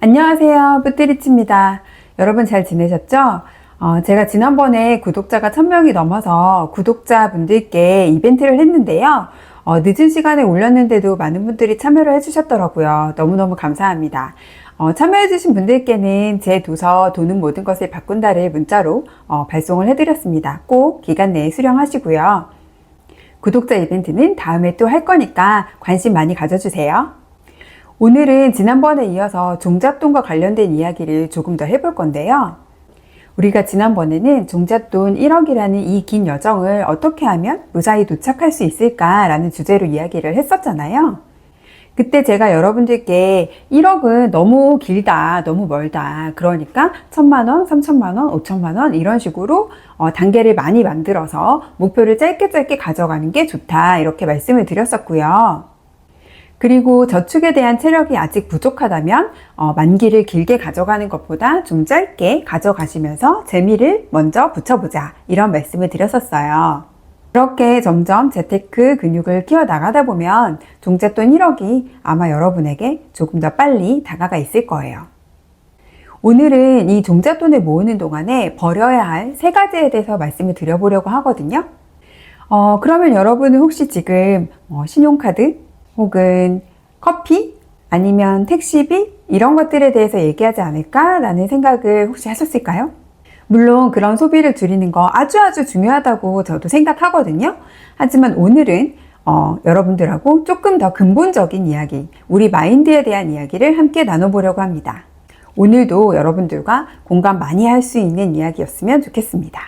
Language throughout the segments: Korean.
안녕하세요. 뿌띠리치입니다. 여러분 잘 지내셨죠? 제가 지난번에 구독자가 1000명이 넘어서 구독자분들께 이벤트를 했는데요. 늦은 시간에 올렸는데도 많은 분들이 참여를 해주셨더라고요. 너무너무 감사합니다. 참여해주신 분들께는 제 도서 돈은 모든 것을 바꾼다를 문자로 발송을 해드렸습니다. 꼭 기간 내에 수령하시고요. 구독자 이벤트는 다음에 또 할 거니까 관심 많이 가져주세요. 오늘은 지난번에 이어서 종잣돈과 관련된 이야기를 조금 더 해볼 건데요. 우리가 지난번에는 종잣돈 1억이라는 이 긴 여정을 어떻게 하면 무사히 도착할 수 있을까라는 주제로 이야기를 했었잖아요. 그때 제가 여러분들께 1억은 너무 길다, 너무 멀다. 그러니까 1000만 원, 3000만 원, 5000만 원 이런 식으로 단계를 많이 만들어서 목표를 짧게 가져가는 게 좋다. 이렇게 말씀을 드렸었고요. 그리고 저축에 대한 체력이 아직 부족하다면 만기를 길게 가져가는 것보다 좀 짧게 가져가시면서 재미를 먼저 붙여보자 이런 말씀을 드렸었어요. 그렇게 점점 재테크 근육을 키워나가다 보면 종잣돈 1억이 아마 여러분에게 조금 더 빨리 다가가 있을 거예요. 오늘은 이 종잣돈을 모으는 동안에 버려야 할 3가지에 대해서 말씀을 드려보려고 하거든요. 그러면 여러분은 혹시 지금 신용카드 혹은 커피 아니면 택시비 이런 것들에 대해서 얘기하지 않을까라는 생각을 혹시 하셨을까요? 물론 그런 소비를 줄이는 거 아주 중요하다고 저도 생각하거든요. 하지만 오늘은 여러분들하고 조금 더 근본적인 이야기, 우리 마인드에 대한 이야기를 함께 나눠보려고 합니다. 오늘도 여러분들과 공감 많이 할 수 있는 이야기였으면 좋겠습니다.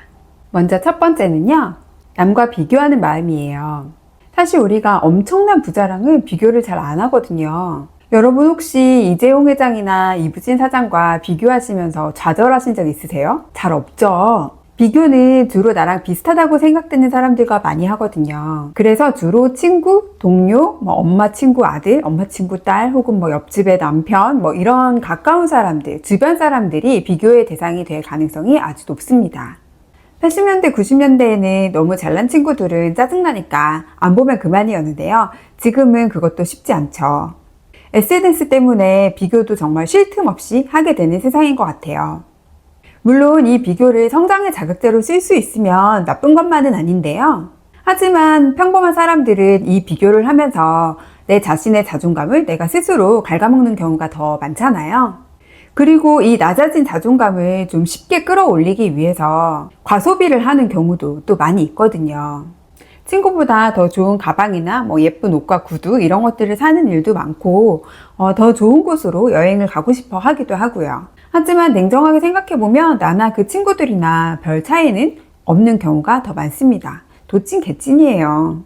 먼저 첫 번째는요, 남과 비교하는 마음이에요. 사실 우리가 엄청난 부자랑은 비교를 잘 안 하거든요. 여러분 혹시 이재용 회장이나 이부진 사장과 비교하시면서 좌절하신 적 있으세요? 잘 없죠? 비교는 주로 나랑 비슷하다고 생각되는 사람들과 많이 하거든요. 그래서 주로 친구, 동료, 엄마 친구 아들, 엄마 친구 딸, 혹은 옆집의 남편, 이런 가까운 사람들, 주변 사람들이 비교의 대상이 될 가능성이 아주 높습니다. 80년대, 90년대에는 너무 잘난 친구들은 짜증나니까 안 보면 그만이었는데요. 지금은 그것도 쉽지 않죠. SNS 때문에 비교도 정말 쉴 틈 없이 하게 되는 세상인 것 같아요. 물론 이 비교를 성장의 자극제로 쓸 수 있으면 나쁜 것만은 아닌데요. 하지만 평범한 사람들은 이 비교를 하면서 내 자신의 자존감을 내가 스스로 갉아먹는 경우가 더 많잖아요. 그리고 이 낮아진 자존감을 좀 쉽게 끌어올리기 위해서 과소비를 하는 경우도 또 많이 있거든요. 친구보다 더 좋은 가방이나 예쁜 옷과 구두 이런 것들을 사는 일도 많고 더 좋은 곳으로 여행을 가고 싶어 하기도 하고요. 하지만 냉정하게 생각해보면 나나 그 친구들이나 별 차이는 없는 경우가 더 많습니다. 도찐 개찐이에요.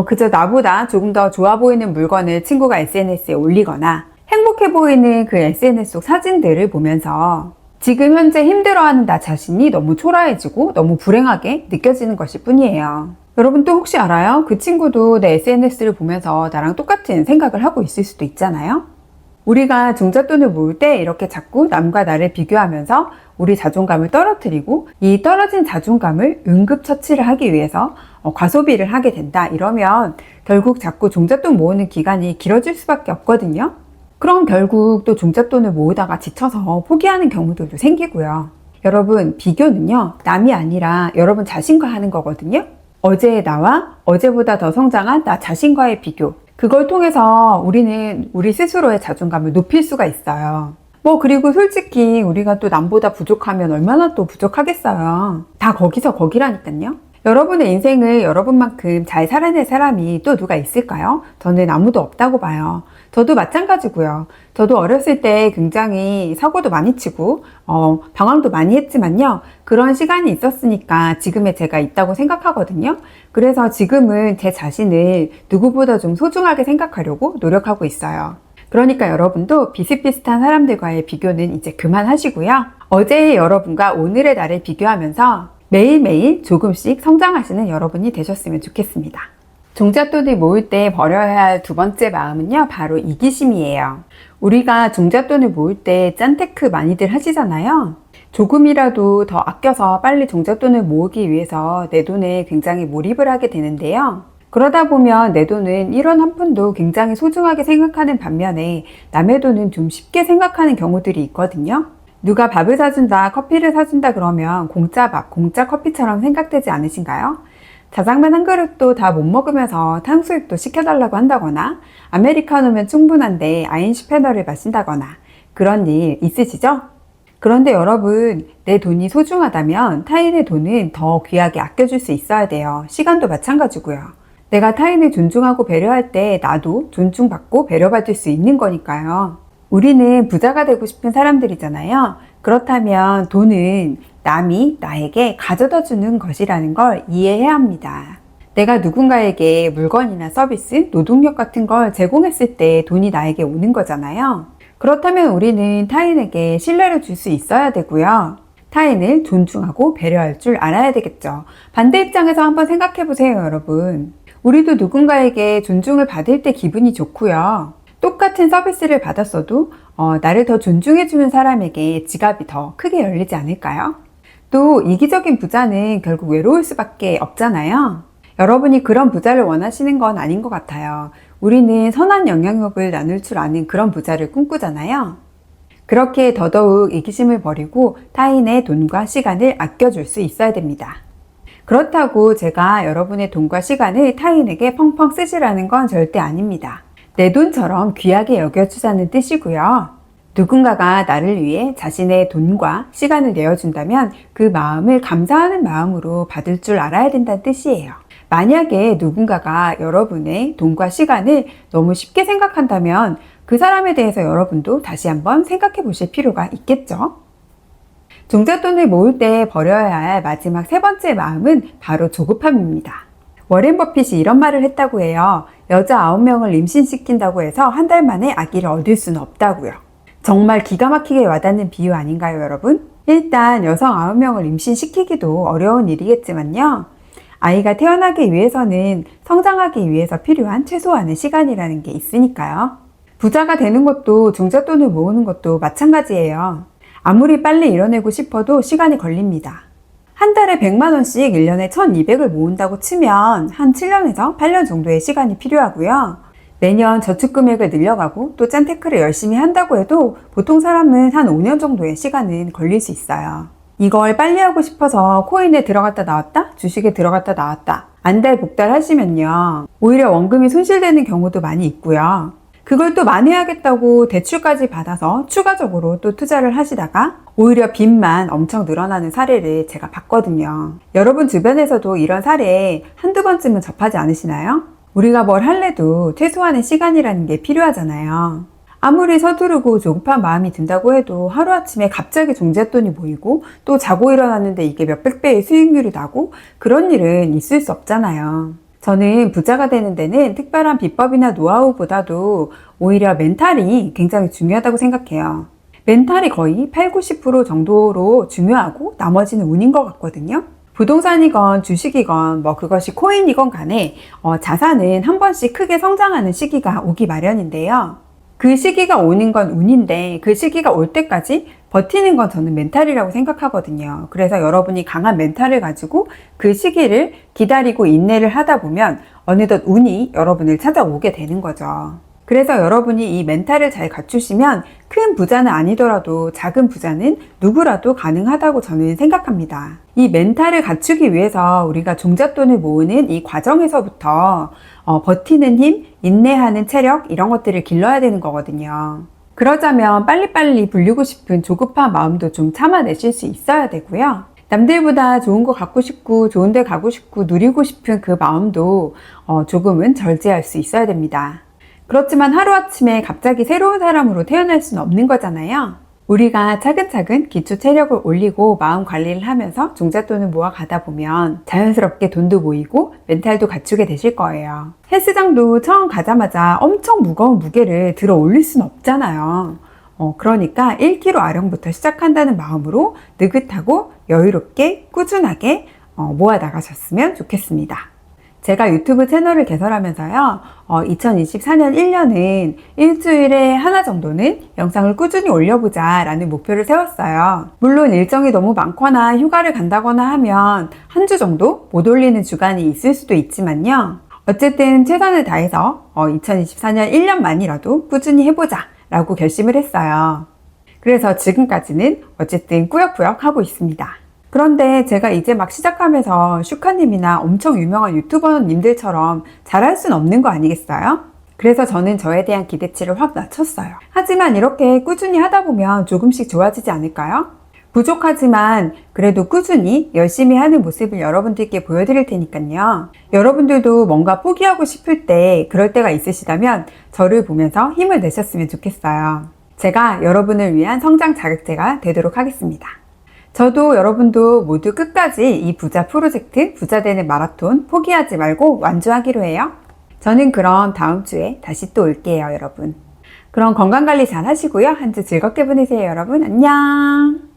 그저 나보다 조금 더 좋아 보이는 물건을 친구가 SNS에 올리거나 행복해 보이는 그 SNS 속 사진들을 보면서 지금 현재 힘들어하는 나 자신이 너무 초라해지고 너무 불행하게 느껴지는 것일 뿐이에요. 여러분 또 혹시 알아요? 그 친구도 내 SNS를 보면서 나랑 똑같은 생각을 하고 있을 수도 있잖아요. 우리가 종잣돈을 모을 때 이렇게 자꾸 남과 나를 비교하면서 우리 자존감을 떨어뜨리고 이 떨어진 자존감을 응급처치를 하기 위해서 과소비를 하게 된다 이러면 결국 자꾸 종잣돈 모으는 기간이 길어질 수밖에 없거든요. 그럼 결국 또 종잣돈을 모으다가 지쳐서 포기하는 경우들도 생기고요. 여러분, 비교는요, 남이 아니라 여러분 자신과 하는 거거든요. 어제의 나와 어제보다 더 성장한 나 자신과의 비교. 그걸 통해서 우리는 우리 스스로의 자존감을 높일 수가 있어요. 그리고 솔직히 우리가 또 남보다 부족하면 얼마나 또 부족하겠어요. 다 거기서 거기라니까요. 여러분의 인생을 여러분만큼 잘 살아낼 사람이 또 누가 있을까요? 저는 아무도 없다고 봐요. 저도 마찬가지고요. 저도 어렸을 때 굉장히 사고도 많이 치고 방황도 많이 했지만요. 그런 시간이 있었으니까 지금의 제가 있다고 생각하거든요. 그래서 지금은 제 자신을 누구보다 좀 소중하게 생각하려고 노력하고 있어요. 그러니까 여러분도 비슷비슷한 사람들과의 비교는 이제 그만하시고요. 어제의 여러분과 오늘의 나를 비교하면서 매일매일 조금씩 성장하시는 여러분이 되셨으면 좋겠습니다. 종잣돈을 모을 때 버려야 할 두 번째 마음은요, 바로 이기심이에요. 우리가 종잣돈을 모을 때 짠테크 많이들 하시잖아요. 조금이라도 더 아껴서 빨리 종잣돈을 모으기 위해서 내 돈에 굉장히 몰입을 하게 되는데요. 그러다 보면 내 돈은 1원 한 푼도 굉장히 소중하게 생각하는 반면에 남의 돈은 좀 쉽게 생각하는 경우들이 있거든요. 누가 밥을 사준다, 커피를 사준다 그러면 공짜 밥, 공짜 커피처럼 생각되지 않으신가요? 자장면 한 그릇도 다 못 먹으면서 탕수육도 시켜달라고 한다거나 아메리카노면 충분한데 아인슈페너를 마신다거나 그런 일 있으시죠? 그런데 여러분, 내 돈이 소중하다면 타인의 돈은 더 귀하게 아껴줄 수 있어야 돼요. 시간도 마찬가지고요. 내가 타인을 존중하고 배려할 때 나도 존중받고 배려받을 수 있는 거니까요. 우리는 부자가 되고 싶은 사람들이잖아요. 그렇다면 돈은 남이 나에게 가져다 주는 것이라는 걸 이해해야 합니다. 내가 누군가에게 물건이나 서비스, 노동력 같은 걸 제공했을 때 돈이 나에게 오는 거잖아요. 그렇다면 우리는 타인에게 신뢰를 줄 수 있어야 되고요. 타인을 존중하고 배려할 줄 알아야 되겠죠. 반대 입장에서 한번 생각해 보세요, 여러분. 우리도 누군가에게 존중을 받을 때 기분이 좋고요. 똑같은 서비스를 받았어도 나를 더 존중해주는 사람에게 지갑이 더 크게 열리지 않을까요? 또 이기적인 부자는 결국 외로울 수밖에 없잖아요. 여러분이 그런 부자를 원하시는 건 아닌 것 같아요. 우리는 선한 영향력을 나눌 줄 아는 그런 부자를 꿈꾸잖아요. 그렇게 더더욱 이기심을 버리고 타인의 돈과 시간을 아껴줄 수 있어야 됩니다. 그렇다고 제가 여러분의 돈과 시간을 타인에게 펑펑 쓰시라는 건 절대 아닙니다. 내 돈처럼 귀하게 여겨주자는 뜻이고요. 누군가가 나를 위해 자신의 돈과 시간을 내어준다면 그 마음을 감사하는 마음으로 받을 줄 알아야 된다는 뜻이에요. 만약에 누군가가 여러분의 돈과 시간을 너무 쉽게 생각한다면 그 사람에 대해서 여러분도 다시 한번 생각해 보실 필요가 있겠죠? 종잣돈을 모을 때 버려야 할 마지막 세 번째 마음은 바로 조급함입니다. 워렌 버핏이 이런 말을 했다고 해요. 여자 9명을 임신시킨다고 해서 한 달 만에 아기를 얻을 수는 없다고요. 정말 기가 막히게 와닿는 비유 아닌가요, 여러분? 일단 여성 9명을 임신시키기도 어려운 일이겠지만요. 아이가 태어나기 위해서는 성장하기 위해서 필요한 최소한의 시간이라는 게 있으니까요. 부자가 되는 것도 종잣돈을 모으는 것도 마찬가지예요. 아무리 빨리 이뤄내고 싶어도 시간이 걸립니다. 한 달에 100만 원씩 1년에 1200을 모은다고 치면 한 7년에서 8년 정도의 시간이 필요하고요. 매년 저축 금액을 늘려가고 또 짠테크를 열심히 한다고 해도 보통 사람은 한 5년 정도의 시간은 걸릴 수 있어요. 이걸 빨리 하고 싶어서 코인에 들어갔다 나왔다, 주식에 들어갔다 나왔다, 안달복달 하시면요. 오히려 원금이 손실되는 경우도 많이 있고요. 그걸 또 만회하겠다고 대출까지 받아서 추가적으로 또 투자를 하시다가 오히려 빚만 엄청 늘어나는 사례를 제가 봤거든요. 여러분 주변에서도 이런 사례 한두 번쯤은 접하지 않으시나요? 우리가 뭘 할래도 최소한의 시간이라는 게 필요하잖아요. 아무리 서두르고 조급한 마음이 든다고 해도 하루아침에 갑자기 종잣돈이 모이고 또 자고 일어났는데 이게 몇백 배의 수익률이 나고 그런 일은 있을 수 없잖아요. 저는 부자가 되는 데는 특별한 비법이나 노하우보다도 오히려 멘탈이 굉장히 중요하다고 생각해요. 멘탈이 거의 80~90% 정도로 중요하고 나머지는 운인 것 같거든요. 부동산이건 주식이건 그것이 코인이건 간에 자산은 한 번씩 크게 성장하는 시기가 오기 마련인데요. 그 시기가 오는 건 운인데 그 시기가 올 때까지 버티는 건 저는 멘탈이라고 생각하거든요. 그래서 여러분이 강한 멘탈을 가지고 그 시기를 기다리고 인내를 하다 보면 어느덧 운이 여러분을 찾아오게 되는 거죠. 그래서 여러분이 이 멘탈을 잘 갖추시면 큰 부자는 아니더라도 작은 부자는 누구라도 가능하다고 저는 생각합니다. 이 멘탈을 갖추기 위해서 우리가 종잣돈을 모으는 이 과정에서부터 버티는 힘, 인내하는 체력 이런 것들을 길러야 되는 거거든요. 그러자면 빨리빨리 불리고 싶은 조급한 마음도 좀 참아내실 수 있어야 되고요. 남들보다 좋은 거 갖고 싶고 좋은 데 가고 싶고 누리고 싶은 그 마음도 조금은 절제할 수 있어야 됩니다. 그렇지만 하루아침에 갑자기 새로운 사람으로 태어날 수는 없는 거잖아요. 우리가 차근차근 기초 체력을 올리고 마음 관리를 하면서 종잣돈을 모아가다 보면 자연스럽게 돈도 모이고 멘탈도 갖추게 되실 거예요. 헬스장도 처음 가자마자 엄청 무거운 무게를 들어 올릴 수는 없잖아요. 그러니까 1kg 아령부터 시작한다는 마음으로 느긋하고 여유롭게 꾸준하게 모아 나가셨으면 좋겠습니다. 제가 유튜브 채널을 개설하면서요, 2024년 1년은 일주일에 하나 정도는 영상을 꾸준히 올려보자 라는 목표를 세웠어요. 물론 일정이 너무 많거나 휴가를 간다거나 하면 한 주 정도 못 올리는 주간이 있을 수도 있지만요, 어쨌든 최선을 다해서 2024년 1년만이라도 꾸준히 해보자 라고 결심을 했어요. 그래서 지금까지는 어쨌든 꾸역꾸역 하고 있습니다. 그런데 제가 이제 막 시작하면서 슈카님이나 엄청 유명한 유튜버님들처럼 잘할 순 없는 거 아니겠어요? 그래서 저는 저에 대한 기대치를 확 낮췄어요. 하지만 이렇게 꾸준히 하다 보면 조금씩 좋아지지 않을까요? 부족하지만 그래도 꾸준히 열심히 하는 모습을 여러분들께 보여드릴 테니까요. 여러분들도 뭔가 포기하고 싶을 때 그럴 때가 있으시다면 저를 보면서 힘을 내셨으면 좋겠어요. 제가 여러분을 위한 성장 자극제가 되도록 하겠습니다. 저도 여러분도 모두 끝까지 이 부자 프로젝트, 부자 되는 마라톤 포기하지 말고 완주하기로 해요. 저는 그럼 다음 주에 다시 또 올게요, 여러분. 그럼 건강관리 잘 하시고요. 한 주 즐겁게 보내세요, 여러분. 안녕!